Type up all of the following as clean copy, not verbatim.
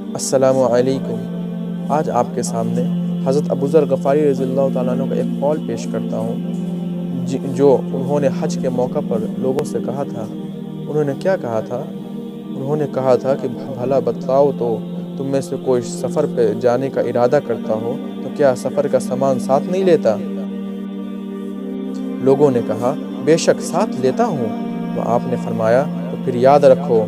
السلام علیکم۔ آج آپ کے سامنے حضرت ابو ذر غفاری رضی اللہ تعالیٰ عنہ کا ایک قول پیش کرتا ہوں جو انہوں نے حج کے موقع پر لوگوں سے کہا تھا۔ انہوں نے کیا کہا تھا؟ انہوں نے کہا تھا کہ بھلا بتلاؤ تو تم میں سے کوئی سفر پہ جانے کا ارادہ کرتا ہو تو کیا سفر کا سامان ساتھ نہیں لیتا؟ لوگوں نے کہا بے شک ساتھ لیتا ہوں۔ تو آپ نے فرمایا تو پھر یاد رکھو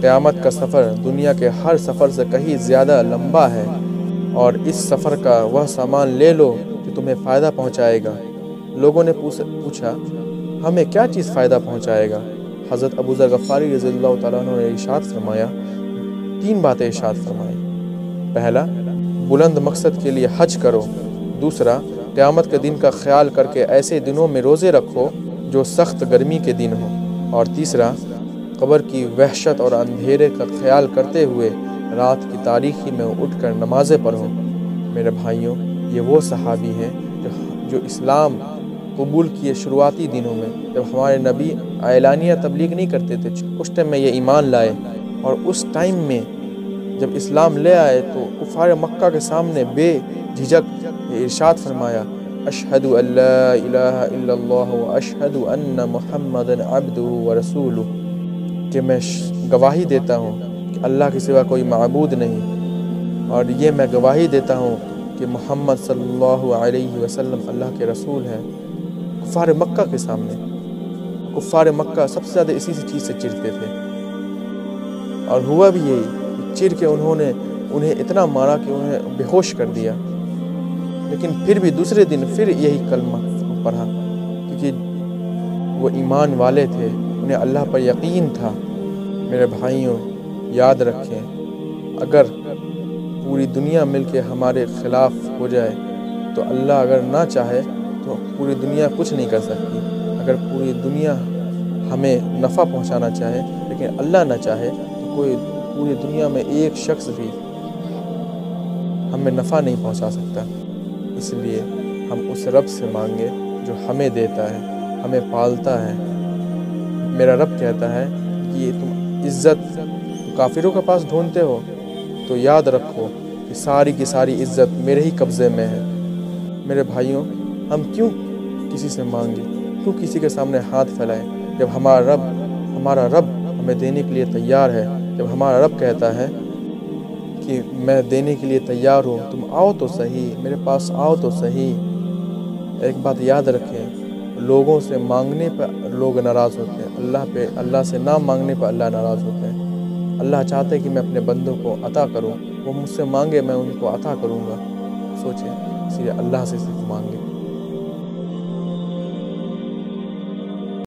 قیامت کا سفر دنیا کے ہر سفر سے کہیں زیادہ لمبا ہے، اور اس سفر کا وہ سامان لے لو جو تمہیں فائدہ پہنچائے گا۔ لوگوں نے پوچھا ہمیں کیا چیز فائدہ پہنچائے گا؟ حضرت ابو ذر غفاری رضی اللہ تعالیٰ عنہ نے ارشاد فرمایا، 3 باتیں ارشاد فرمائی۔ پہلا، بلند مقصد کے لیے حج کرو۔ دوسرا، قیامت کے دن کا خیال کر کے ایسے دنوں میں روزے رکھو جو سخت گرمی کے دن ہوں۔ اور تیسرا، قبر کی وحشت اور اندھیرے کا خیال کرتے ہوئے رات کی تاریکی میں اٹھ کر نمازیں پڑھو۔ میرے بھائیوں، یہ وہ صحابی ہیں جو اسلام قبول کیے شروعاتی دنوں میں، جب ہمارے نبی اعلانیہ تبلیغ نہیں کرتے تھے، اس ٹائم میں یہ ایمان لائے، اور اس ٹائم میں جب اسلام لے آئے تو کفار مکہ کے سامنے بے جھجک یہ ارشاد فرمایا، اشہد ان لا الہ الا اللہ و اشہد ان محمد عبدہ و رسولہ، کہ میں گواہی دیتا ہوں کہ اللہ کے سوا کوئی معبود نہیں، اور یہ میں گواہی دیتا ہوں کہ محمد صلی اللہ علیہ وسلم اللہ کے رسول ہیں۔ کفار مکہ کے سامنے، کفار مکہ سب سے زیادہ اسی چیز سے چڑھتے تھے، اور ہوا بھی یہی، چڑھ کے انہیں اتنا مارا کہ انہیں بے ہوش کر دیا، لیکن پھر بھی دوسرے دن پھر یہی کلمہ پڑھا، کیونکہ وہ ایمان والے تھے، انہیں اللہ پر یقین تھا۔ میرے بھائیوں، یاد رکھیں، اگر پوری دنیا مل کے ہمارے خلاف ہو جائے تو اللہ اگر نہ چاہے تو پوری دنیا کچھ نہیں کر سکتی۔ اگر پوری دنیا ہمیں نفع پہنچانا چاہے لیکن اللہ نہ چاہے تو پوری دنیا میں ایک شخص بھی ہمیں نفع نہیں پہنچا سکتا۔ اس لیے ہم اس رب سے مانگے جو ہمیں دیتا ہے، ہمیں پالتا ہے۔ میرا رب کہتا ہے کہ یہ تم عزت کافروں کے پاس ڈھونڈتے ہو تو یاد رکھو کہ ساری کی ساری عزت میرے ہی قبضے میں ہے۔ میرے بھائیوں، ہم کیوں کسی سے مانگیں، کیوں کسی کے سامنے ہاتھ پھیلائیں جب ہمارا رب ہمیں دینے کے لیے تیار ہے، جب ہمارا رب کہتا ہے کہ میں دینے کے لیے تیار ہوں، تم آؤ تو صحیح، میرے پاس آؤ تو صحیح۔ ایک بات یاد رکھیں، لوگوں سے مانگنے پر لوگ ناراض ہوتے ہیں، اللہ سے نہ مانگنے پر اللہ ناراض ہوتے ہیں۔ اللہ چاہتے ہیں کہ میں اپنے بندوں کو عطا کروں، وہ مجھ سے مانگے میں ان کو عطا کروں گا۔ سوچیں، اس لیے اللہ سے صرف مانگیں۔